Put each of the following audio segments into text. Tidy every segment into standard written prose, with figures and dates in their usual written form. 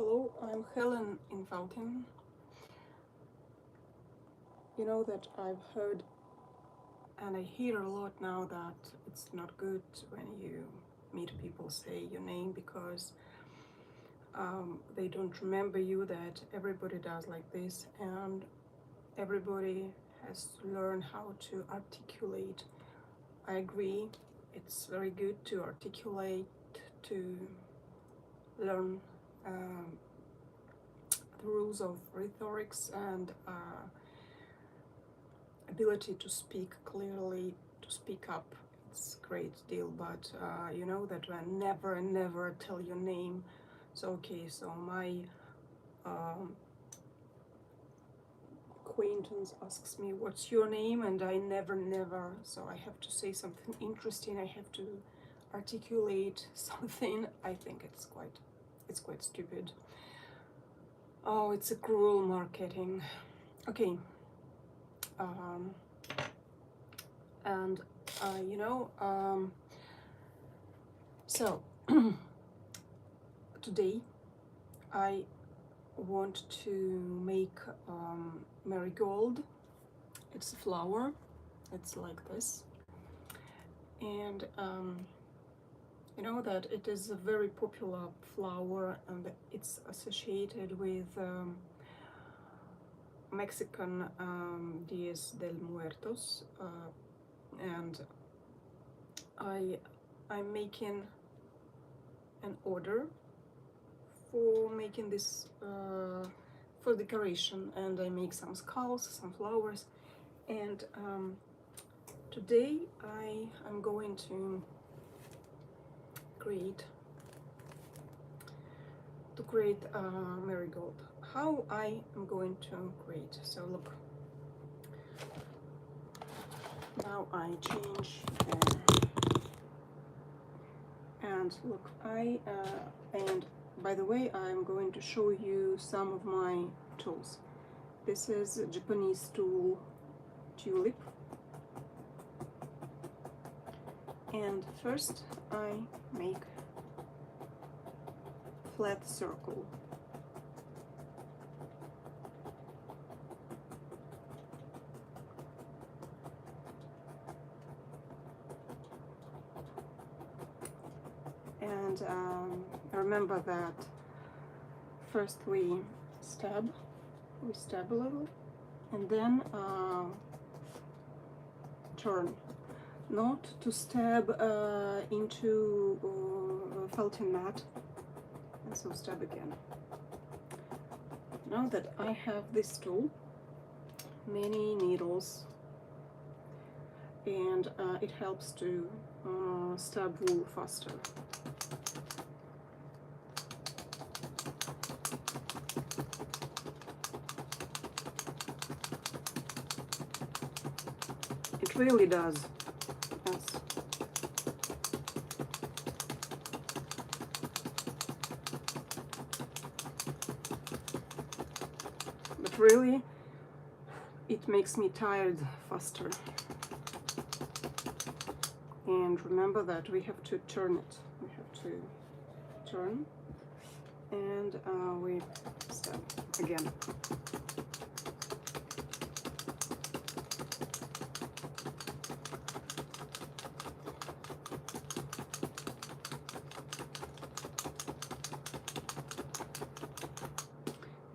Hello, I'm Helen in Fountain. You know that I've heard and I hear a lot now that it's not good when you meet people say your name because they don't remember you, that everybody does like this and everybody has to learn how to articulate. I agree, it's very good to articulate, to learn the rules of rhetorics and ability to speak clearly, to speak up. It's a great deal, but you know that when never tell your name. So okay, so my acquaintance asks me what's your name, and I never, so I have to say something interesting, I have to articulate something. I think it's quite stupid. Oh, it's a cruel marketing. Okay. And you know, so today I want to make marigold. It's a flower, it's like this, and you know that it is a very popular flower and it's associated with Mexican Dies del Muertos, and I'm making an order for making this for decoration, and I make some skulls, some flowers, and today I am going to create marigold. How I am going to create? So look, now I change and look, and by the way, I'm going to show you some of my tools. This is a Japanese tool, tulip, and first I make flat circle. And remember that first we stab a little, and then turn. Not to stab into felting mat, and so stab again. Now that I have this tool, many needles, and it helps to stab wool faster. It really does. Yes. But really, it makes me tired faster. And remember that we have to turn it. We have to turn, and we stab again.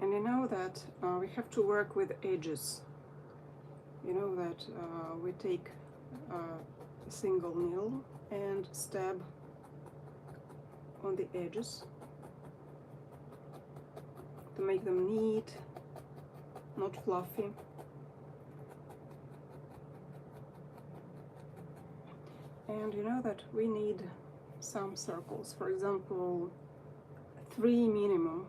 And you know that we have to work with edges. You know that we take a single needle and stab on the edges to make them neat, not fluffy. And you know that we need some circles, for example, three minimum,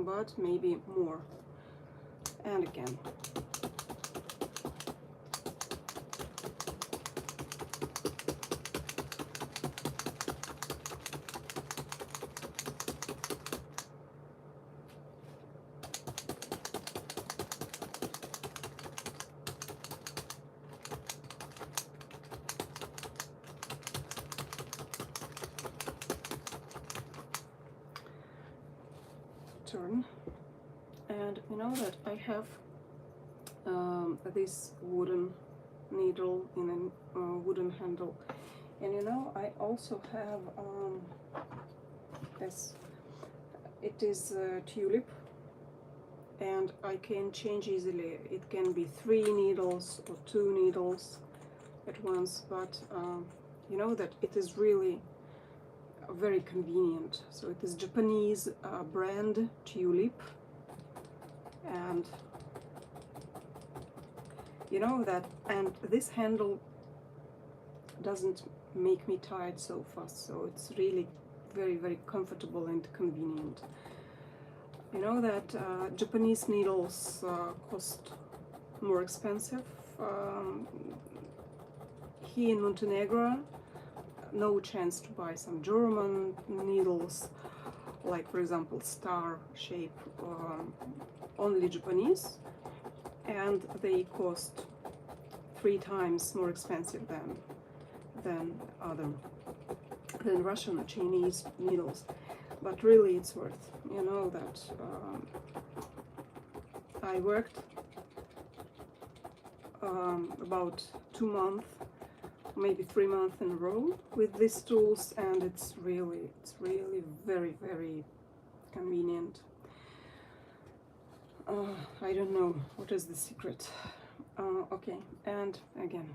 but maybe more. And again. turn. And you know that I have this wooden needle in a wooden handle, and you know I also have this. It is a tulip, and I can change easily. It can be 3 needles or 2 needles at once, but you know that it is really very convenient. So it is Japanese brand tulip, and you know that, and this handle doesn't make me tired so fast, so it's really very comfortable and convenient. You know that Japanese needles cost more expensive. Here in Montenegro, no chance to buy some German needles, like for example star shape, only Japanese, and they cost 3 times more expensive than Russian or Chinese needles. But really it's worth. You know that I worked about 2 months, maybe 3 months in a row with these tools, and it's really very convenient. I don't know what is the secret. Okay, and again,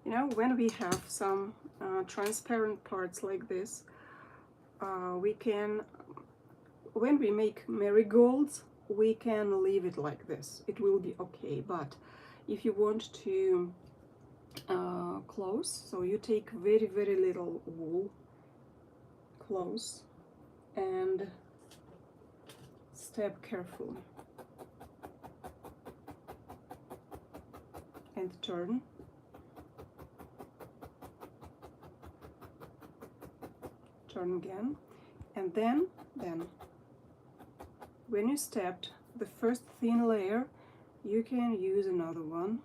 you know, when we have some transparent parts like this, we can, when we make marigolds, we can leave it like this. It will be okay. But if you want to close, so you take very little wool close and step carefully and turn. Turn again, and then when you stepped the first thin layer, you can use another one.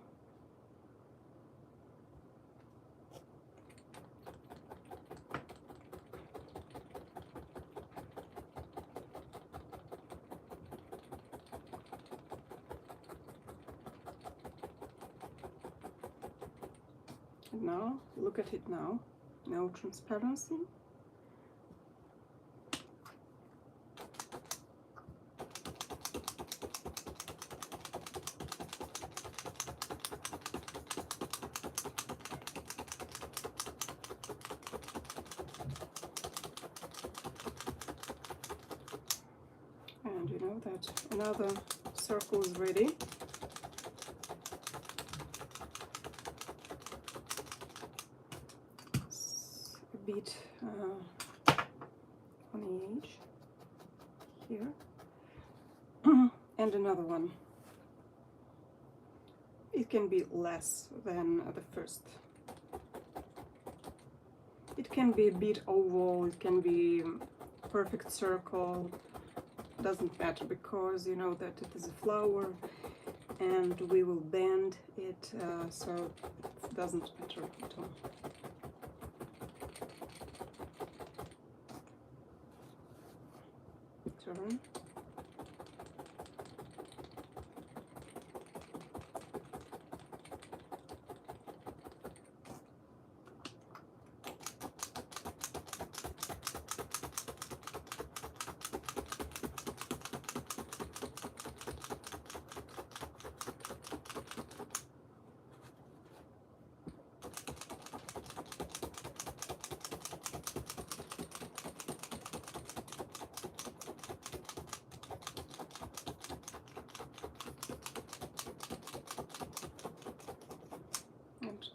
And now look at it now. No transparency. And you know that another circle is ready. It's a bit on the edge here. And another one. It can be less than the first. It can be a bit oval, it can be perfect circle. Doesn't matter, because you know that it is a flower and we will bend it, so it doesn't matter at all. Turn.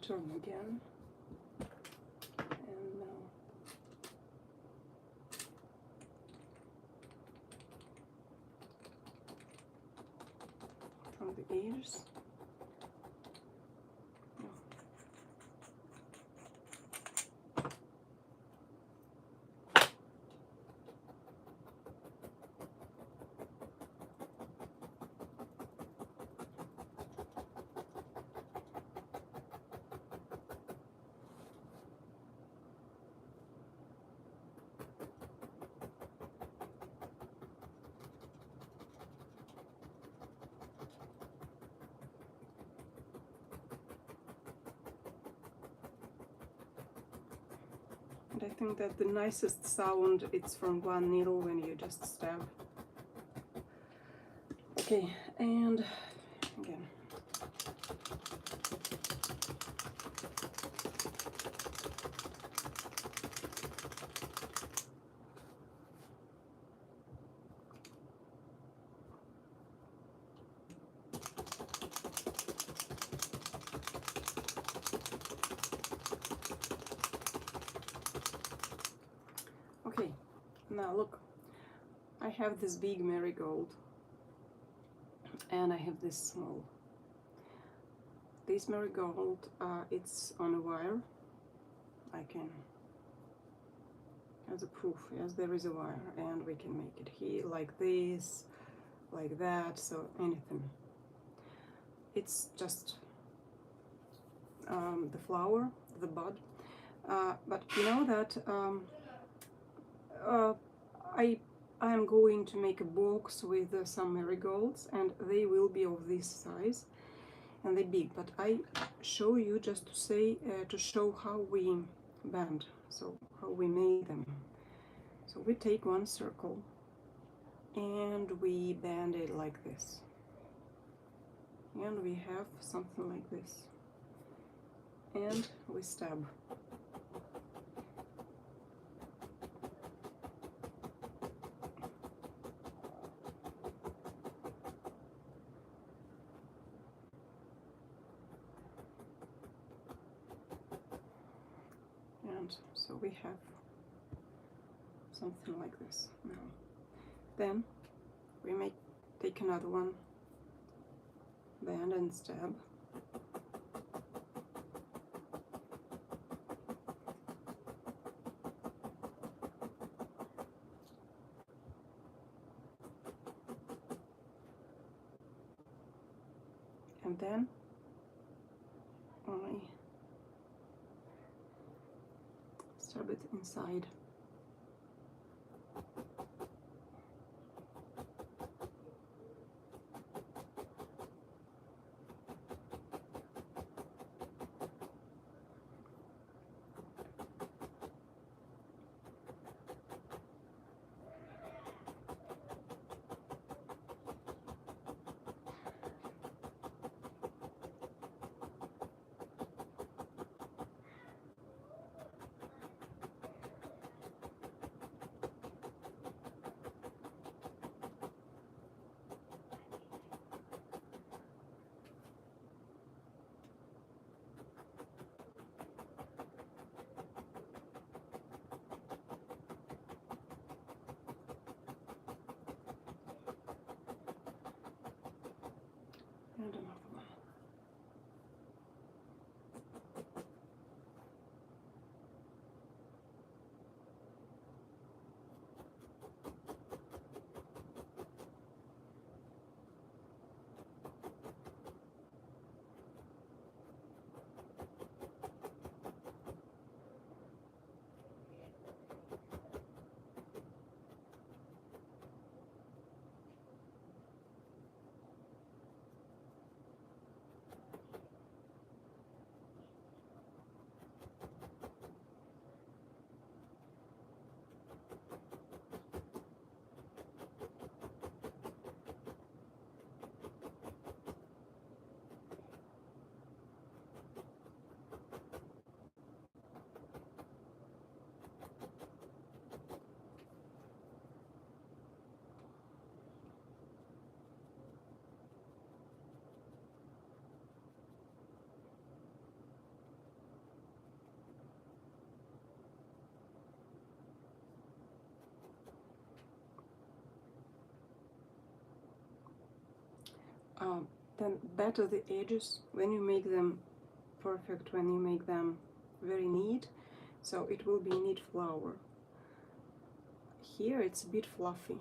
Turn again, and now from the ears. And I think that the nicest sound it's from one needle when you just stab. Okay, and again. Okay, now look, I have this big marigold and I have this small. This marigold, it's on a wire. I can, as a proof, yes, there is a wire, and we can make it here like this, like that, so anything. It's just the flower, the bud. But you know that uh, I am going to make a box with some marigolds, and they will be of this size and they big. But I show you just to say to show how we bend, so how we made them. So we take one circle and we bend it like this, and we have something like this, and we stab. And so we have something like this now. Then we take another one, bend and stab. And then I stab it inside. And another one. Then better the edges when you make them perfect, when you make them very neat, so it will be neat flower. Here it's a bit fluffy,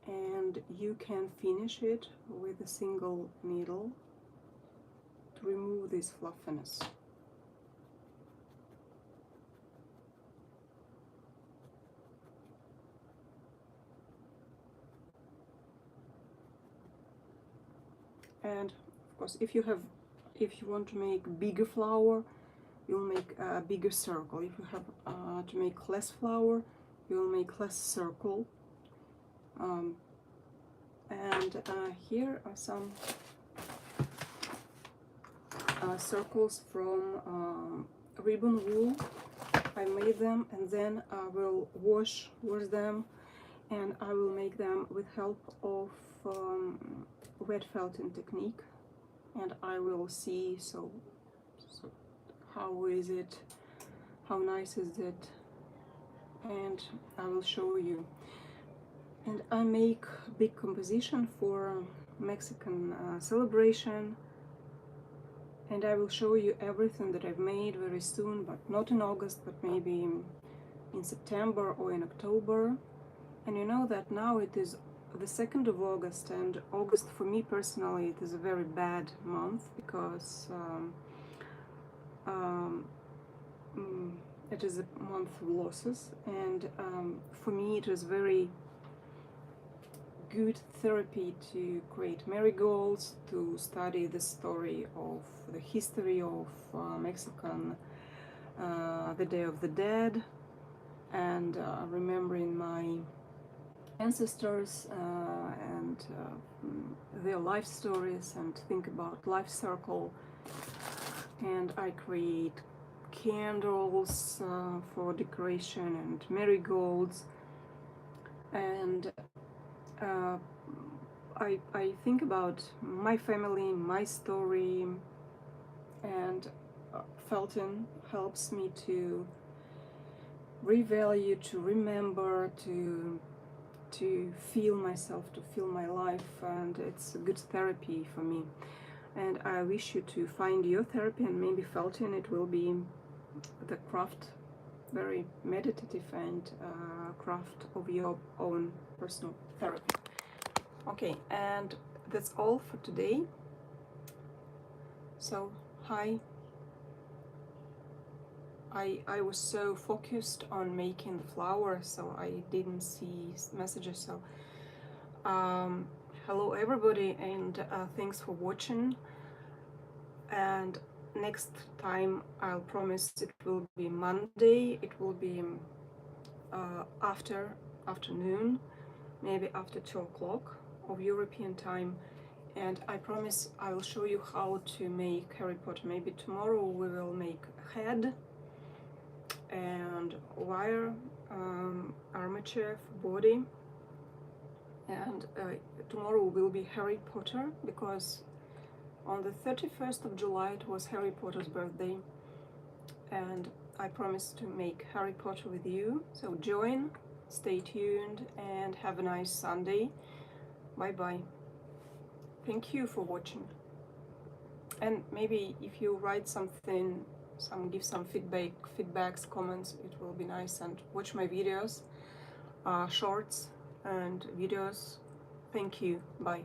and you can finish it with a single needle to remove this fluffiness. And of course, if you want to make bigger flower, you'll make a bigger circle. If you have to make less flower, you'll make less circle. And here are some circles from ribbon wool. I made them, and then I will wash them, and I will make them with help of wet felting technique, and I will see so how is it, how nice is it, and I will show you. And I make big composition for Mexican celebration, and I will show you everything that I've made very soon, but not in August, but maybe in September or in October. And you know that now it is the 2nd of August, and August for me personally it is a very bad month because it is a month of losses, and for me it is very good therapy to create marigolds, to study the story of the history of Mexican, the Day of the Dead, and remembering my ancestors and their life stories, and think about life circle. And I create candles for decoration and marigolds, and I think about my family, my story, and felting helps me to revalue, to remember, to feel myself, to feel my life, and it's a good therapy for me. And I wish you to find your therapy, and maybe felting it will be the craft, very meditative and craft of your own personal therapy. Okay, and that's all for today. So hi, I was so focused on making the flower, so I didn't see messages. So hello everybody, and thanks for watching. And next time I'll promise it will be Monday. It will be afternoon, maybe after 2 o'clock of European time, and I promise I will show you how to make Harry Potter. Maybe tomorrow we will make a head and wire armature for body, and tomorrow will be Harry Potter, because on the 31st of July it was Harry Potter's birthday, and I promised to make Harry Potter with you. So join, stay tuned, and have a nice Sunday. Bye bye. Thank you for watching. And maybe if you write something, give some feedbacks, comments, it will be nice. And watch my videos, shorts and videos. Thank you. Bye.